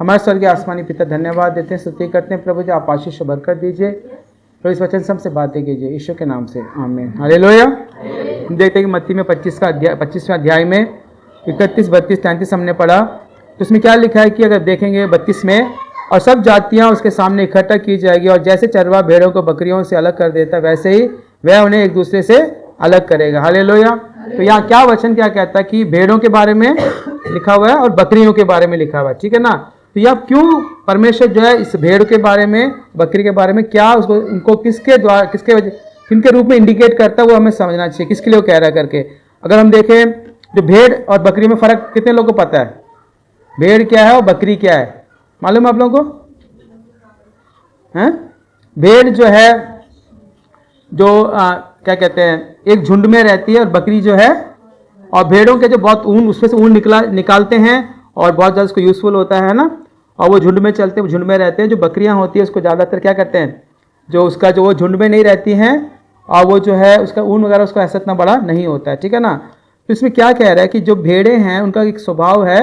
हमारे स्वर्गीय आसमानी पिता धन्यवाद देते हैं, स्तुति करते हैं प्रभु जी, आप आशीष और बरकत दीजिए प्रभु, इस वचन से हमसे बातें कीजिए यीशु के नाम से, आमीन। हालेलुया। हम देखते हैं कि मत्ती में 25वें अध्याय में 31, 32, 33 हमने पढ़ा। तो उसमें क्या लिखा है कि अगर देखेंगे 32 में, और सब जातियां उसके सामने इकट्ठा की जाएगी, और जैसे चरवाहा भेड़ों को बकरियों से अलग कर देता है वैसे ही वह उन्हें एक दूसरे से अलग करेगा। हालेलुया। तो यहाँ क्या वचन क्या कहता है कि भेड़ों के बारे में लिखा हुआ है और बकरियों के बारे में लिखा हुआ है, ठीक है ना। तो यह क्यों परमेश्वर जो है इस भेड़ के बारे में, बकरी के बारे में क्या उसको, उनको किसके द्वारा, किनके रूप में इंडिकेट करता है, वो हमें समझना चाहिए किसके लिए वो कह रहा है करके। अगर हम देखें जो भेड़ और बकरी में फर्क कितने लोगों को पता है, भेड़ क्या है और बकरी क्या है, मालूम है आप लोगों को? हैं? भेड़ जो है जो क्या कहते हैं, एक झुंड में रहती है, और बकरी जो है, और भेड़ों के जो बहुत ऊन, उसमें से ऊन निकालते हैं और बहुत ज़्यादा उसको यूजफुल होता है ना, और वो झुंड में चलते हैं, झुंड में रहते हैं। जो बकरियां होती है उसको ज़्यादातर क्या करते हैं, जो उसका जो वो झुंड में नहीं रहती हैं, और वो जो है उसका ऊन वगैरह उसका ऐसा इतना बड़ा नहीं होता है, ठीक है ना। तो इसमें क्या कह रहा है कि जो भेड़ें हैं उनका एक स्वभाव है,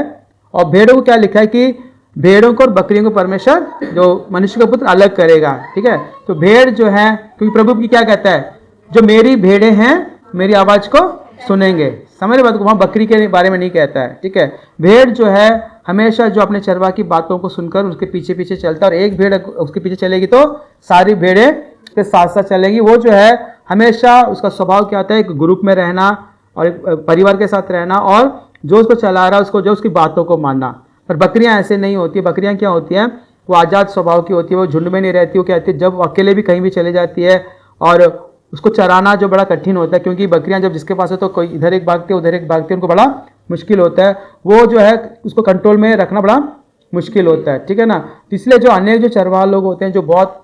और भेड़ों को क्या लिखा है कि भेड़ों को और बकरियों को परमेश्वर जो मनुष्य का पुत्र अलग करेगा, ठीक है। तो भेड़ जो है, क्योंकि प्रभु की क्या कहता है, जो मेरी भेड़ें हैं मेरी आवाज़ को सुनेंगे, समझ रहे बात को, वहाँ बकरी के बारे में नहीं कहता है, ठीक है। भेड़ जो है हमेशा जो अपने चरवाहा की बातों को सुनकर उसके पीछे पीछे चलता है, और एक भेड़ उसके पीछे चलेगी तो सारी भेड़ें के साथ साथ चलेगी। वो जो है हमेशा उसका स्वभाव क्या होता है, एक ग्रुप में रहना और एक परिवार के साथ रहना, और जो उसको चला रहा है उसको जो उसकी बातों को मानना। पर बकरियां ऐसे नहीं होती। बकरियां क्या होती हैं, वो आज़ाद स्वभाव की होती है, वो झुंड में नहीं रहती। वो क्या होती है, जब वो अकेले भी कहीं भी चले जाती है, और उसको चराना जो बड़ा कठिन होता है, क्योंकि बकरियां जब जिसके पास है तो कोई इधर एक भागती है उधर एक भागती है, उनको बड़ा मुश्किल होता है, वो जो है उसको कंट्रोल में रखना बड़ा मुश्किल होता है, ठीक है ना। इसलिए जो अनेक जो चरवाहा लोग होते हैं जो बहुत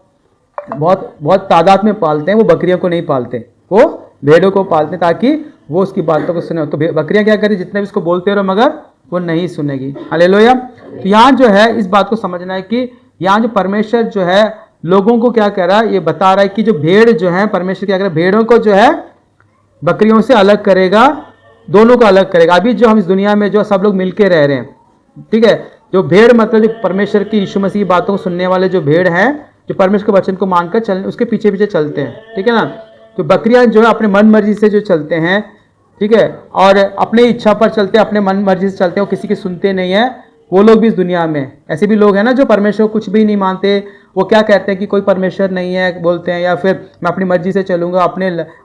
बहुत बहुत तादाद में पालते हैं, वो बकरियों को नहीं पालते, वो भेड़ों को पालते हैं ताकि वो उसकी बातों को सुने। तो बकरियां क्या करें, जितने भी इसको बोलते रहो मगर वो नहीं सुनेगी। हालेलुया। तो यहाँ जो है इस बात को समझना है कि यहाँ जो परमेश्वर जो है लोगों को क्या कह रहा है, ये बता रहा है कि जो भेड़ जो है, परमेश्वर क्या कह रहा है, भेड़ों को जो है बकरियों से अलग करेगा, दोनों को अलग करेगा। अभी जो हम इस दुनिया में जो सब लोग मिलके रह रहे हैं, ठीक है, जो भेड़ मतलब जो परमेश्वर की यीशु मसीह की बातों को सुनने वाले जो भेड़ हैं, जो परमेश्वर के वचन को मानकर चलने उसके पीछे पीछे चलते हैं, ठीक है ना। तो बकरियां जो है अपने मन मर्जी से जो चलते हैं, ठीक है, और अपने इच्छा पर चलते हैं, अपने मन मर्जी से चलते हैं, वो किसी की सुनते नहीं है। वो लोग भी इस दुनिया में ऐसे भी लोग हैं ना जो परमेश्वर को कुछ भी नहीं मानते। वो क्या कहते हैं कि कोई परमेश्वर नहीं है बोलते हैं, या फिर मैं अपनी मर्जी से चलूंगा,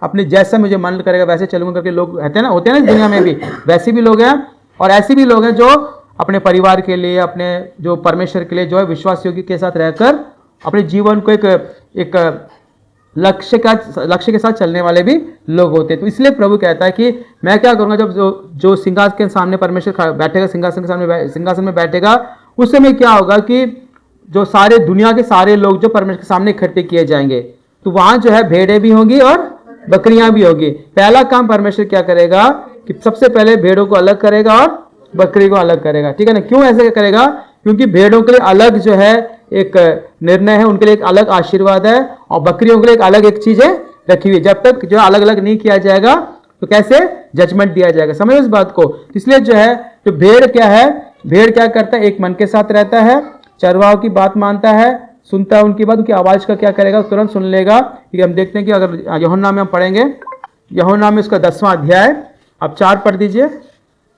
अपने जैसा मुझे मन करेगा वैसे चलूंगा करके लोग होते हैं ना इस दुनिया में भी। वैसे भी लोग हैं, और ऐसे भी लोग हैं जो अपने परिवार के लिए, अपने जो परमेश्वर के लिए जो है विश्वास योग्य के साथ रहकर अपने जीवन को एक लक्ष्य के साथ चलने वाले भी लोग होते हैं। तो इसलिए प्रभु कहता है कि मैं क्या करूंगा, जब जो सिंहासन के सामने परमेश्वर बैठेगा, सिंहासन में बैठेगा, उस समय क्या होगा कि जो सारे दुनिया के सारे लोग जो परमेश्वर के सामने इकट्ठे किए जाएंगे, तो वहां जो है भेड़ें भी होंगी और बकरियां भी होगी। पहला काम परमेश्वर क्या करेगा कि सबसे पहले भेड़ों को अलग करेगा और बकरी को अलग करेगा, ठीक है ना। क्यों ऐसे करेगा, क्योंकि भेड़ों के लिए अलग जो है एक निर्णय है, उनके लिए एक अलग आशीर्वाद है, और बकरियों के लिए एक अलग एक चीज है रखी हुई है। जब तक जो अलग अलग नहीं किया जाएगा तो कैसे जजमेंट दिया जाएगा, समझो इस बात को। इसलिए जो है जो भेड़ क्या है, भेड़ क्या करता है, एक मन के साथ रहता है, चरवाहों की बात मानता है, सुनता है उनकी बात, उनकी आवाज का क्या करेगा, तुरंत सुन लेगा। क्योंकि हम देखते हैं कि अगर यूहन्ना में हम पढ़ेंगे, यूहन्ना में उसका 10वां अध्याय, आप 4 पढ़ दीजिए।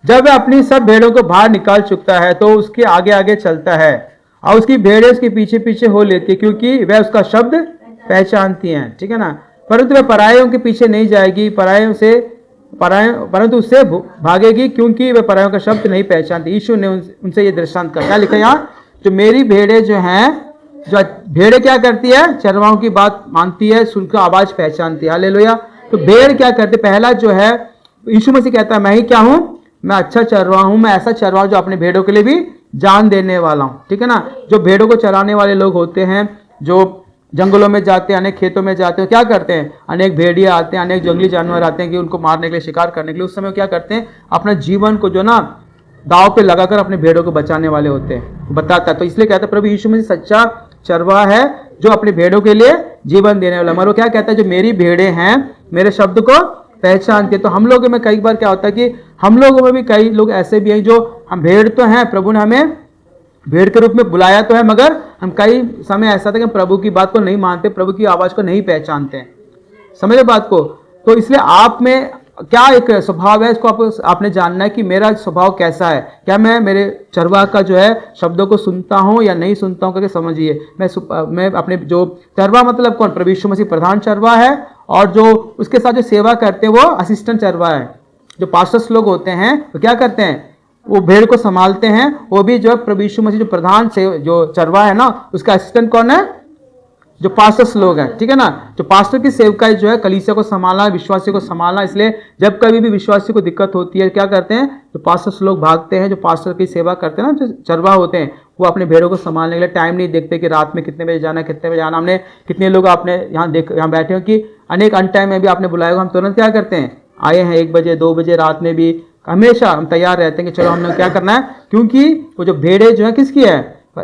जब वह अपनी सब भेड़ों को बाहर निकाल चुकता है तो उसके आगे आगे चलता है, और उसकी भेड़ें उसके पीछे पीछे हो लेती है, क्योंकि वह उसका शब्द पहचानती हैं, ठीक है ना। परंतु वह परायों के पीछे नहीं जाएगी, परंतु उससे भागेगी, क्योंकि वह परायों का शब्द नहीं पहचानती। यीशु ने उनसे ये दृष्टांत कहा। क्या लिखा यहाँ, जो मेरी भेड़ें जो हैं, जो भेड़ें क्या करती है, चरवाहों की बात मानती है, सुनकर आवाज पहचानती है। हालेलुया। तो भेड़ क्या करती है, पहला जो है यीशु मसीह कहता है मैं ही क्या हूं, मैं अच्छा चरवाहा हूं, मैं ऐसा चरवाहा जो अपने भेड़ों के लिए भी जान देने वाला हूं, ठीक है ना। जो भेड़ों को चराने वाले लोग होते हैं, जो जंगलों में जाते हैं, अनेक खेतों में जाते हैं, क्या करते हैं, अनेक भेड़िया आते हैं, अनेक जंगली जानवर आते हैं कि उनको मारने के लिए, शिकार करने के लिए। उस समय क्या करते हैं, अपना जीवन को जो ना दाव पे लगाकर अपने भेड़ों को बचाने वाले होते हैं, बताता है। तो इसलिए कहता है प्रभु यीशु मसीह सच्चा चरवाहा है जो अपने भेड़ों के लिए जीवन देने वाला। मगर वो क्या कहता है, जो मेरी भेड़ें हैं मेरे शब्द को पहचानते। तो हम लोगों में कई बार क्या होता है कि हम लोगों में भी कई लोग ऐसे भी हैं जो हम भेड़ तो हैं, प्रभु ने हमें भेड़ के रूप में बुलाया तो है, मगर हम कई समय ऐसा था कि हम प्रभु की बात को नहीं मानते, प्रभु की आवाज को नहीं पहचानते हैं। समझे बात को? तो इसलिए आप में क्या एक स्वभाव है, इसको आपने जानना है कि मेरा स्वभाव कैसा है। क्या मैं मेरे चरवाह का जो है शब्दों को सुनता हूं या नहीं सुनता हूं करके समझिए। मैं अपने जो चरवाह मतलब कौन? प्रभु यीशु मसीह प्रधान चरवाह है, और जो उसके साथ जो सेवा करते हैं वो असिस्टेंट चरवाह है। जो पास्टर्स लोग होते हैं वो क्या करते हैं? वो भेड़ को संभालते हैं। वो भी जो प्रभु यीशु मसीह जो प्रधान से जो चरवाह है ना, उसका असिस्टेंट कौन है? जो पास्टर्स लोग हैं, ठीक है ना। जो पास्टर की सेवकाई जो है कलीसिया को संभालना, विश्वासी को संभालना। इसलिए जब कभी भी विश्वासी को दिक्कत होती है, क्या करते हैं? जो पास्टर्स लोग भागते हैं, जो पास्टर की सेवा करते हैं ना, जो चरवाह होते हैं, वो अपने भेड़ों को संभालने के लिए टाइम नहीं देखते कि रात में कितने बजे जाना है, कितने बजे आना। हमने कितने लोग आपने यहाँ बैठे हो कि अनेक अन टाइम में भी आपने बुलाया, हम तुरंत क्या करते हैं? आए हैं 1 बजे 2 बजे रात में भी, हमेशा हम तैयार रहते हैं कि चलो हमने क्या करना है, क्योंकि वो जो भेड़े जो है किसकी है?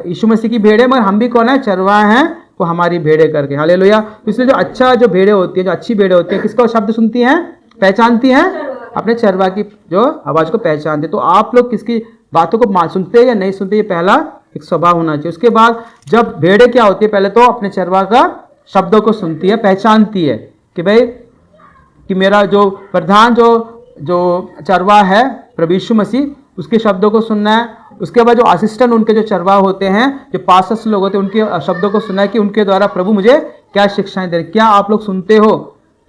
यीशु मसीह की भेड़े, मगर हम भी कौन है? चरवाह हैं, वो हमारी भेड़े करके। हालेलुया। तो इसलिए जो अच्छा जो भेड़े होती है, जो अच्छी भेड़े होती है, किसका शब्द सुनती हैं? पहचानती हैं? अपने चरवाह की जो आवाज को पहचानते। तो आप लोग किसकी बातों को सुनते हैं या नहीं सुनते, ये पहला एक स्वभाव होना चाहिए। उसके बाद जब भेड़े क्या होती है, पहले तो अपने चरवाह का शब्दों को सुनती है, पहचानती है कि भाई कि मेरा जो प्रधान जो चरवाह है प्रभु यीशु मसीह, उसके शब्दों को सुनना है। उसके बाद जो असिस्टेंट उनके जो चरवाह होते हैं, जो पास्टर्स लोग होते हैं, उनके शब्दों को सुनना है कि उनके द्वारा प्रभु मुझे क्या शिक्षाएं दे रहे। क्या आप लोग सुनते हो?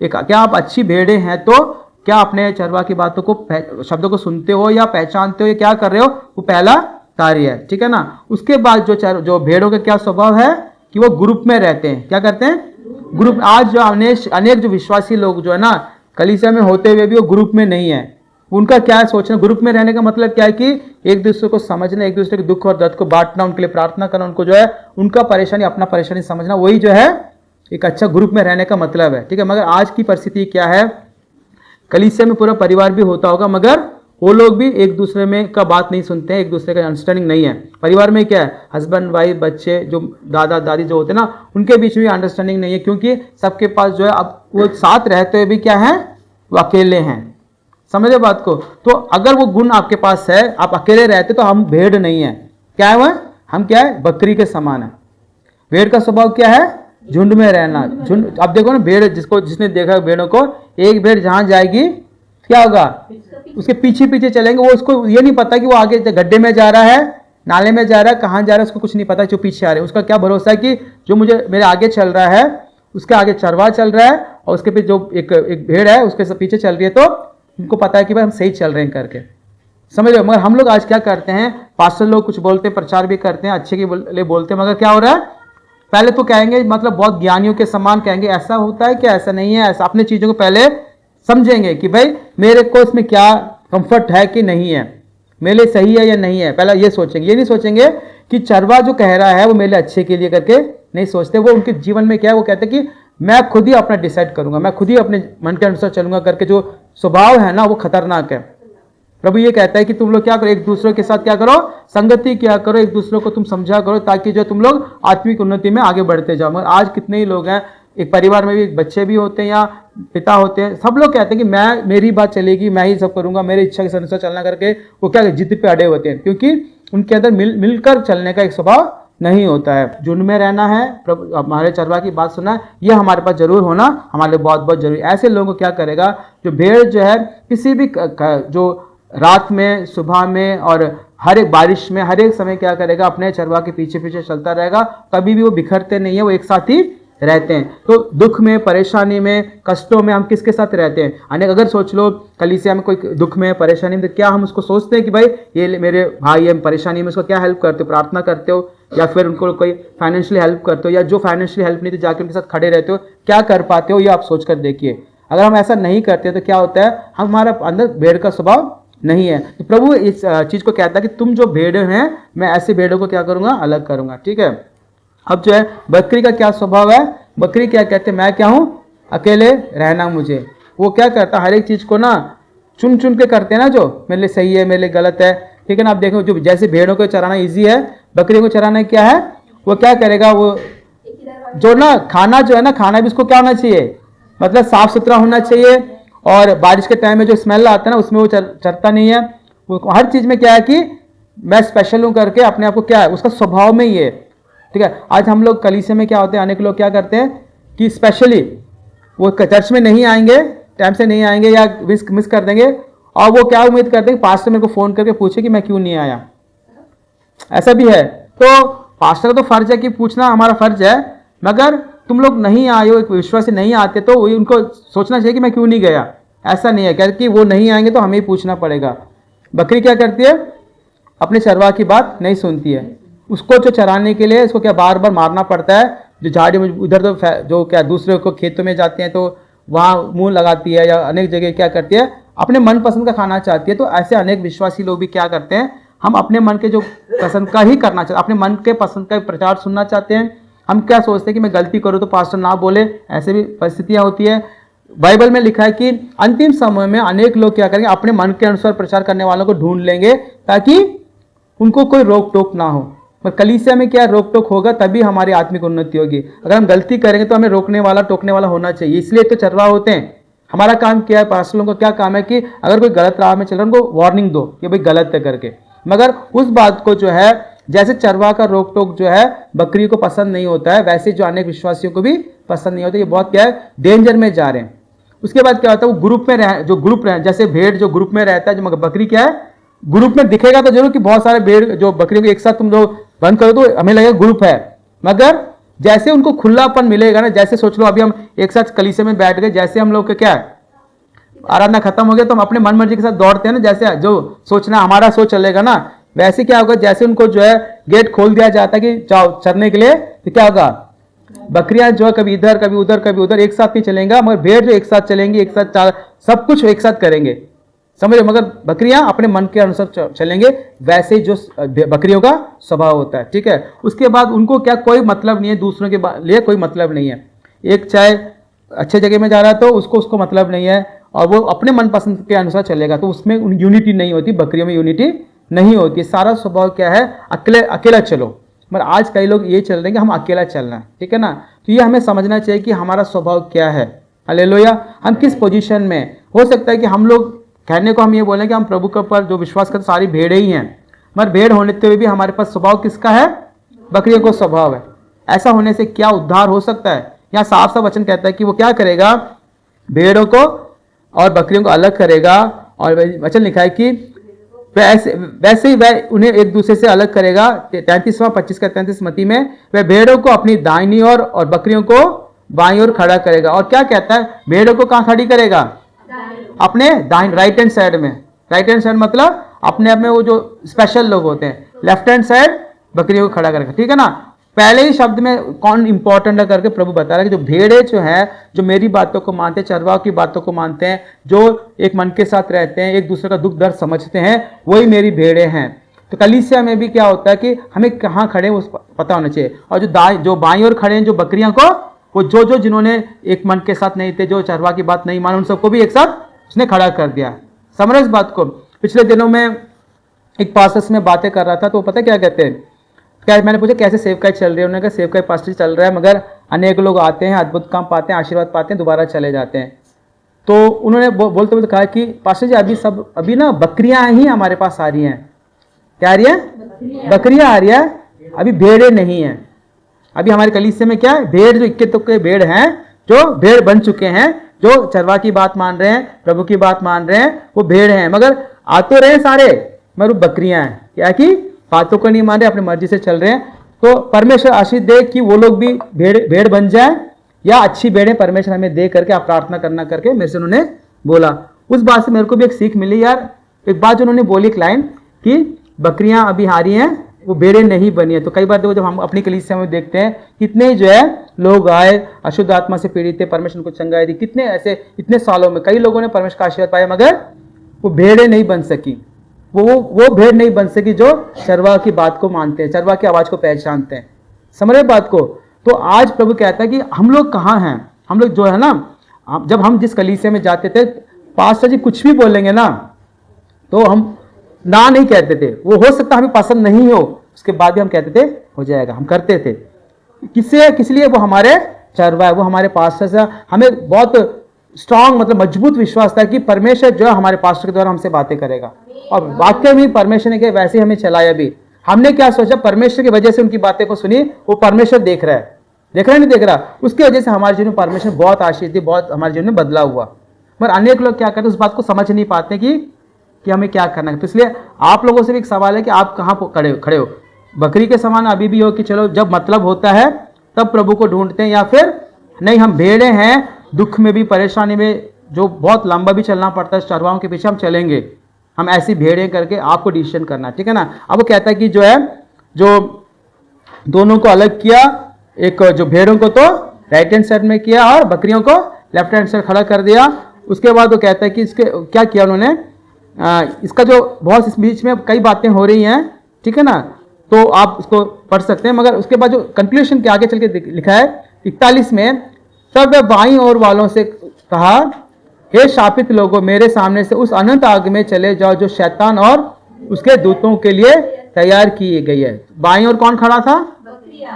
क्या आप अच्छी भेड़े हैं तो क्या अपने चरवाह की बातों को शब्दों को सुनते हो या पहचानते हो, या क्या कर रहे हो? वो पहला कार्य है, ठीक है ना। उसके बाद जो भेड़ों का क्या स्वभाव है कि वो ग्रुप में रहते हैं। क्या करते हैं? ग्रुप। आज जो अनेक जो विश्वासी लोग जो है ना, कलीसिया में होते हुए भी वो ग्रुप में नहीं है। उनका क्या सोचना? ग्रुप में रहने का मतलब क्या है कि एक दूसरे को समझना, एक दूसरे के दुख और दर्द को बांटना, उनके लिए प्रार्थना करना, उनको जो है उनका परेशानी अपना परेशानी समझना, वही जो है एक अच्छा ग्रुप में रहने का मतलब है, ठीक है। मगर आज की परिस्थिति क्या है? कलीसिया में पूरा परिवार भी होता होगा, मगर वो लोग भी एक दूसरे में का बात नहीं सुनते हैं, एक दूसरे का अंडरस्टैंडिंग नहीं है। परिवार में क्या है? हस्बैंड वाइफ बच्चे, जो दादा दादी जो होते हैं ना, उनके बीच में अंडरस्टैंडिंग नहीं है, क्योंकि सबके पास जो है अब वो साथ रहते हुए भी क्या है? वो अकेले हैं। समझे बात को? तो अगर वो गुण आपके पास है, आप अकेले रहते, तो हम भेड़ नहीं है। क्या है वह? हम क्या है? बकरी के समान है। भेड़ का स्वभाव क्या है? झुंड में रहना। झुंड, आप देखो ना, भेड़ जिसने देखा भेड़ों को, एक भेड़ जहां जाएगी क्या होगा? उसके पीछे पीछे चलेंगे। वो उसको ये नहीं पता कि वो आगे गड्ढे में जा रहा है, नाले में जा रहा है, कहाँ जा रहा है, उसको कुछ नहीं पता, जो पीछे आ रहे हैं। उसका क्या भरोसा है कि जो मेरे आगे चल रहा है, उसके आगे चरवाह चल रहा है, और उसके पीछे जो एक भेड़ है उसके पीछे चल रही है, तो उनको पता है कि भाई हम सही चल रहे हैं करके। समझ रहे हो? मगर हम लोग आज क्या करते हैं? पास्टर लोग कुछ बोलते हैं, प्रचार भी करते हैं, अच्छे के लिए बोलते हैं, मगर क्या हो रहा है? पहले तो कहेंगे, मतलब बहुत ज्ञानियों के समान कहेंगे ऐसा होता है क्या, ऐसा नहीं है, ऐसा। अपने चीजों को पहले समझेंगे कि भाई मेरे को इसमें क्या कंफर्ट है कि नहीं है, मेरे लिए सही है या नहीं है, पहले ये सोचेंगे। ये नहीं सोचेंगे कि चरवाह जो कह रहा है वो मेरे लिए अच्छे के लिए करके नहीं सोचते। वो उनके जीवन में क्या है? वो कहते हैं कि मैं खुद ही अपना डिसाइड करूंगा, मैं खुद ही अपने मन के अनुसार चलूंगा करके। जो स्वभाव है ना, वो खतरनाक है। प्रभु ये कहता है कि तुम लोग क्या करो? एक दूसरे के साथ क्या करो? संगति क्या करो, एक दूसरे को तुम समझा करो, ताकि जो तुम लोग आत्मिक उन्नति में आगे बढ़ते जाओ। मगर आज कितने ही लोग हैं, एक परिवार में भी बच्चे भी होते हैं या पिता होते हैं, सब लोग कहते हैं कि मेरी बात चलेगी, मैं ही सब करूंगा, मेरी इच्छा के अनुसार चलना करके वो क्या जिद पे अड़े होते हैं, क्योंकि उनके अंदर मिलकर चलने का एक स्वभाव नहीं होता है। झुंड में रहना है, प्रभु हमारे चरवाह की बात सुनना है, यह हमारे पास जरूर होना हमारे लिए बहुत बहुत जरूरी। ऐसे लोगों को क्या करेगा? जो भेड़ जो है किसी भी जो रात में, सुबह में और हर एक बारिश में, हर एक समय क्या करेगा? अपने चरवाह के पीछे पीछे चलता रहेगा। कभी भी वो बिखरते नहीं है, वो एक साथ ही रहते हैं। तो दुख में, परेशानी में, कष्टों में हम किसके साथ रहते हैं? अनेक, अगर सोच लो कलीसिया में कोई दुख में, परेशानी में, तो क्या हम उसको सोचते हैं कि भाई ये मेरे भाई है परेशानी में, उसको क्या हेल्प करते हो? प्रार्थना करते हो, या फिर उनको कोई फाइनेंशियली हेल्प करते हो, या जो फाइनेंशियली हेल्प नहीं तो जाके उनके साथ खड़े रहते हो, क्या कर पाते हो? ये आप सोच कर देखिए। अगर हम ऐसा नहीं करते तो क्या होता है? हमारा अंदर भेड़ का स्वभाव नहीं है। तो प्रभु इस चीज को कहता है कि तुम जो भेड़ हैं, मैं ऐसे भेड़ों को क्या करूंगा? अलग करूंगा, ठीक है। अब जो है बकरी का क्या स्वभाव है? बकरी क्या कहते हैं? मैं क्या हूं? अकेले रहना मुझे। वो क्या करता है? हर एक चीज को ना चुन चुन के करते हैं ना, जो मेरे लिए सही है, मेरे लिए गलत है, ठीक है ना। आप देखो, जो जैसे भेड़ों को चराना इजी है, बकरी को चराना क्या है? वो क्या करेगा? वो जो ना खाना जो है ना, खाना भी उसको क्या होना चाहिए? मतलब साफ सुथरा होना चाहिए। और बारिश के टाइम में जो स्मेल आता है ना, उसमें वो चरता नहीं है। वो हर चीज में क्या है कि मैं स्पेशल हूं करके अपने आप को क्या है, उसका स्वभाव में ही है। ठीक है, आज हम लोग कलीसिया में क्या होते हैं, अनेक लोग क्या करते हैं कि स्पेशली वो चर्च में नहीं आएंगे, टाइम से नहीं आएंगे या मिस कर देंगे, और वो क्या उम्मीद करते हैं पास्टर मेरे को फोन करके पूछे कि मैं क्यों नहीं आया। ऐसा भी है। तो पास्टर का तो फर्ज है कि पूछना हमारा फर्ज है, मगर तुम लोग नहीं आए हो, एक विश्वासी नहीं आते तो उनको सोचना चाहिए कि मैं क्यों नहीं गया। ऐसा नहीं है, क्या कि वो नहीं आएंगे तो हमें ही पूछना पड़ेगा। बकरी क्या करती है, अपने चरवाह की बात नहीं सुनती है। उसको जो चराने के लिए इसको क्या बार बार मारना पड़ता है। जो झाड़ी में उधर तो जो क्या दूसरे को खेतों में जाते हैं तो वहाँ मुंह लगाती है, या अनेक जगह क्या करती है अपने मन पसंद का खाना चाहती है। तो ऐसे अनेक विश्वासी लोग भी क्या करते हैं, हम अपने मन के जो पसंद का ही करना चाहते हैं, अपने मन के पसंद का प्रचार सुनना चाहते हैं। हम क्या सोचते हैं कि मैं गलती करूँ तो पास्टर ना बोले, ऐसे भी परिस्थितियाँ होती है। बाइबल में लिखा है कि अंतिम समय में अनेक लोग क्या करेंगे, अपने मन के अनुसार प्रचार करने वालों को ढूंढ लेंगे ताकि उनको कोई रोक टोक ना हो। पर कलीसिया में क्या रोक टोक होगा, तभी हमारी आत्मिक उन्नति होगी। अगर हम गलती करेंगे तो हमें रोकने वाला टोकने वाला होना चाहिए। इसलिए तो चरवाह होते हैं। हमारा काम क्या है, पास्टरों का क्या काम है कि अगर कोई गलत राह में चल रहा है उनको वार्निंग दो कि भाई गलत है करके। मगर उस बात को जो है, जैसे चरवाह का रोक टोक जो है बकरी को पसंद नहीं होता है, वैसे जो अनेक विश्वासियों को भी पसंद नहीं होता। ये बहुत क्या है, डेंजर में जा रहे हैं। उसके बाद क्या होता है, वो ग्रुप में जो ग्रुप रहे, जैसे भेड़ जो ग्रुप में रहता है, जो बकरी क्या है ग्रुप में दिखेगा तो जरूर कि बहुत सारे भेड़ जो बकरियों को एक साथ तुम लोग बंद करो तो हमें लगेगा ग्रुप है। मगर जैसे उनको खुलापन मिलेगा ना, जैसे सोच लो अभी हम एक साथ कलीसिया में बैठ गए, जैसे हम लोग का क्या है आराधना खत्म हो गया तो हम अपने मन मर्जी के साथ दौड़ते हैं ना, जैसे जो सोचना हमारा सोच चलेगा ना, वैसे क्या होगा जैसे उनको जो है गेट खोल दिया जाता है कि जाओ चरने के लिए, तो क्या होगा बकरियां जो है कभी इधर कभी उधर कभी उधर एक साथ नहीं चलेंगे। मगर भेड़ जो एक साथ चलेंगी, एक साथ सब कुछ एक साथ करेंगे, समझे। मगर बकरियां अपने मन के अनुसार चलेंगे, वैसे ही जो बकरियों का स्वभाव होता है। ठीक है, उसके बाद उनको क्या कोई मतलब नहीं है, दूसरों के लिए कोई मतलब नहीं है। एक चाहे अच्छे जगह में जा रहा है तो उसको मतलब नहीं है, और वो अपने मन पसंद के अनुसार चलेगा तो उसमें यूनिटी नहीं होती, बकरियों में यूनिटी नहीं होती। सारा स्वभाव क्या है, अकेला चलो। मगर आज कई लोग ये चल रहे हैं कि हम अकेला चलना है। ठीक है ना, तो ये हमें समझना चाहिए कि हमारा स्वभाव क्या है। हालेलुया, हम किस पोजीशन में। हो सकता है कि हम लोग कहने को हम ये बोलें कि हम प्रभु के ऊपर जो विश्वास करते सारी भेड़े ही हैं, मगर भेड़ होने हुए भी हमारे पास स्वभाव किसका है, बकरियों को स्वभाव है। ऐसा होने से क्या उद्धार हो सकता है। यहाँ साफ साफ वचन कहता है कि वो क्या करेगा, भेड़ों को और बकरियों को अलग करेगा। और वचन लिखा है कि वैसे ही वह उन्हें एक दूसरे से अलग करेगा। 33 मत्ती में वह भेड़ों को अपनी दाहिनी ओर और बकरियों को बाईं ओर खड़ा करेगा। और क्या कहता है, भेड़ों को कहाँ खड़ी करेगा, अपने राइट हैंड साइड में। राइट हैंड साइड मतलब अपने आप में वो जो स्पेशल लोग होते हैं, लेफ्ट हैंड साइड बकरियों को खड़ा करेगा। ठीक है ना, पहले ही शब्द में कौन इंपॉर्टेंट है करके प्रभु बता रहा है कि जो भेड़े जो है, जो मेरी बातों को मानते हैं, चरवाह की बातों को मानते हैं, जो एक मन के साथ रहते हैं, एक दूसरे का दुख दर्द समझते हैं, वही मेरी भेड़े हैं। तो कलीसिया में भी क्या होता है कि हमें कहाँ खड़े हैं उस पता होना चाहिए। और जो बाईं ओर खड़े हैं जो बकरियां को, वो जो जिन्होंने एक मन के साथ नहीं थे, जो चरवाह की बात नहीं माना, उन सबको भी एक साथ उसने खड़ा कर दिया। समझ इस बात को। पिछले दिनों में एक पास्टर में बातें कर रहा था, तो पता क्या कहते हैं, क्या मैंने पूछा कैसे सेवकाई चल रही है। उन्होंने कहा सेवकाई पास्टर चल रहा है, मगर अनेक लोग आते हैं, अद्भुत काम पाते हैं, आशीर्वाद पाते हैं, दोबारा चले जाते हैं। तो उन्होंने बोलते बोलते कहा कि पास्टर जी अभी ना बकरियां ही हमारे पास आ रही हैं। क्या आ रही है, बकरियां आ रही है, अभी भेड़े नहीं है। अभी हमारे कलीसिया में क्या है, भेड़ जो इक्के तुक्के भेड़ हैं, जो भेड़ बन चुके हैं, जो चरवाह की बात मान रहे हैं, प्रभु की बात मान रहे हैं, वो भेड़ हैं। मगर आ तो रहे सारे, मगर वो बकरियां हैं। क्या कि बातों को नहीं मान रहे, अपनी मर्जी से चल रहे हैं। तो परमेश्वर आशीष दे कि वो लोग भी भेड़ बन जाए, या अच्छी भेड़ें परमेश्वर हमें दे करके, आप प्रार्थना करना करके मेरे से उन्होंने बोला। उस बात से मेरे को भी एक सीख मिली यार। एक बात जो उन्होंने बोली, एक लाइन कि बकरियां अभी हारी हैं, वो भेड़ें नहीं बनी है। तो कई बार देखो जब हम अपनी कलीसिया में देखते हैं, कितने जो है लोग आए अशुद्ध आत्मा से पीड़ित थे, परमेश्वर को चंगाई दी, कितने ऐसे इतने सालों में कई लोगों ने परमेश्वर का आशीर्वाद पाया, मगर वो भेड़ें नहीं बन सकी। वो भेड़ नहीं बन सकी जो चरवाह की बात को मानते हैं, चरवाह की आवाज को पहचानते हैं। समझ रहे बात को। तो आज प्रभु कहता है कि हम लोग कहाँ हैं। हम लोग जो है ना, जब हम जिस कलीसिया में जाते थे, पास्टर जी कुछ भी बोलेंगे ना तो हम ना नहीं कहते थे। वो हो सकता हमें पसंद नहीं हो, उसके बाद भी हम कहते थे हो जाएगा, हम करते थे। किस लिए, वो हमारे चरवाह है, वो हमारे पास्टर से हमें बहुत स्ट्रांग मतलब मजबूत विश्वास था कि परमेश्वर जो है हमारे पास्टर के द्वारा हमसे बातें करेगा, और वाक्य में परमेश्वर ने कहा वैसे ही हमें चलाया भी। हमने क्या सोचा, परमेश्वर की वजह से उनकी बातें को सुनी, वो परमेश्वर देख रहा है, देख रहा है नहीं देख रहा, उसकी वजह से हमारे जीवन में परमेश्वर बहुत आशीष दी, बहुत हमारे जीवन में बदला हुआ। मगर अनेक लोग क्या करते हैं, उस बात को समझ नहीं पाते कि हमें क्या करना है। तो इसलिए आप लोगों से भी एक सवाल है कि आप कहाँ खड़े हो, बकरी के समान अभी भी हो कि चलो जब मतलब होता है तब प्रभु को ढूंढते हैं, या फिर नहीं हम भेड़े हैं, दुख में भी परेशानी में जो बहुत लंबा भी चलना पड़ता है चरवाहों के पीछे हम चलेंगे, हम ऐसी भेड़े करके आपको डिसीजन करना है, ठीक है ना। अब वो कहता है कि जो है जो दोनों को अलग किया, एक जो भेड़ों को तो राइट हैंड साइड में किया और बकरियों को लेफ्ट हैंड साइड खड़ा कर दिया। उसके बाद वो कहता है कि इसके क्या किया उन्होंने, इसका जो बहुत इस बीच में कई बातें हो रही हैं, ठीक है ना, तो आप उसको पढ़ सकते हैं। मगर उसके बाद जो कंक्लूजन के आगे चल के लिखा है 41 में, तब वह बाईं ओर वालों से कहा, हे शापित लोगों, मेरे सामने से उस अनंत आग में चले जाओ जो शैतान और उसके दूतों के लिए तैयार की गई है। बाईं ओर कौन खड़ा था,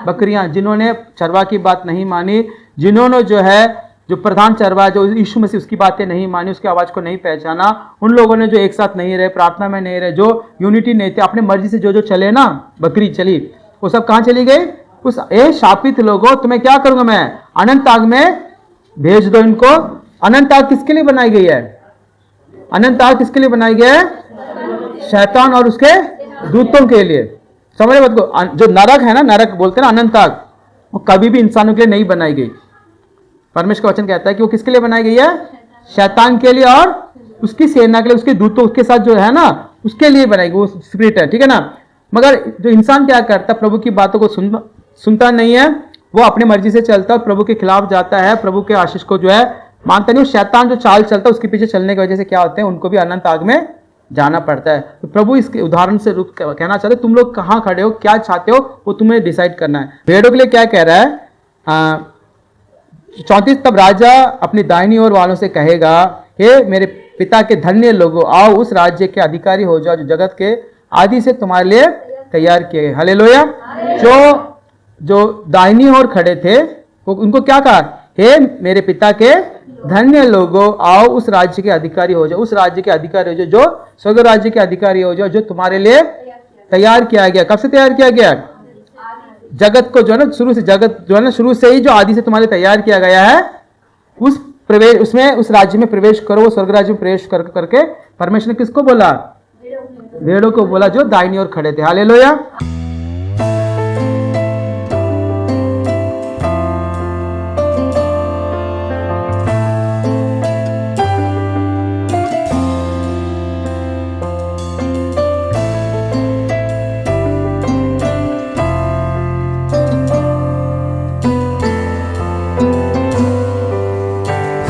बकरियां, जिन्होंने चरवा की बात नहीं मानी, जिन्होंने जो है जो प्रधान चरवा जो यीशु मसीह उसकी बातें नहीं मानी, उसकी आवाज को नहीं पहचाना, उन लोगों ने जो एक साथ नहीं रहे, प्रार्थना में नहीं रहे, जो यूनिटी नहीं थे, अपने मर्जी से जो चले ना, बकरी चली, वो सब कहां चली गई, उस ए शापित लोगों तुम्हें क्या करूंगा मैं, अनंत आग में भेज दो इनको। अनंत आग किसके लिए बनाई गई है, अनंत आग किसके लिए बनाई गई है, शैतान और उसके दूतों के लिए। समझ बात को, जो नरक है ना, नरक बोलते हैं ना अनंत आग, वो कभी भी इंसानों के लिए नहीं बनाई गई। परमेश्वर का वचन कहता है कि वो किसके लिए बनाई गई है, शैतान के लिए और उसकी सेना के लिए, उसके दूतों उसके साथ जो है ना उसके लिए बनाई गई, वो स्पिरिट है, ठीक है ना। मगर जो इंसान क्या करता है, प्रभु की बातों को सुनता नहीं है, वो अपनी मर्जी से चलता है, प्रभु के खिलाफ जाता है, प्रभु के आशीष को जो है मानता नहीं। शैतान जो चाल चलता है उसके पीछे चलने की वजह से क्या होते हैं, उनको भी अनंत आग में जाना पड़ता है। तो प्रभु इसके उदाहरण से कहना चाहते तुम लोग कहाँ खड़े हो, क्या चाहते हो, वो तुम्हें डिसाइड करना है। भेड़ों के लिए क्या कह रहा है 34, तब राजा अपनी दाहिनी ओर वालों से कहेगा, हे मेरे पिता के धन्य लोगों, आओ उस राज्य के अधिकारी हो जाओ जो जगत के आदि से तुम्हारे लिए तैयार किए गए। हालेलुया। जो दाहिनी ओर खड़े थे वो उनको क्या कहा, हे मेरे पिता के धन्य लोगों, आओ उस राज्य के अधिकारी हो जाओ, उस राज्य के अधिकारी हो जाओ जो स्वर्ग राज्य के अधिकारी हो जाओ, जो तुम्हारे लिए तैयार किया गया। कब से तैयार किया गया, जगत को जो है ना शुरू से, जगत जो है ना शुरू से ही जो आदि से तुम्हारे तैयार किया गया है, उस प्रवेश उसमें उस राज्य में प्रवेश करो। वो स्वर्ग राज्य में प्रवेश करके परमेश्वर ने किसको बोला, भेड़ों को बोला जो दाहिनी ओर खड़े थे। हालेलुया।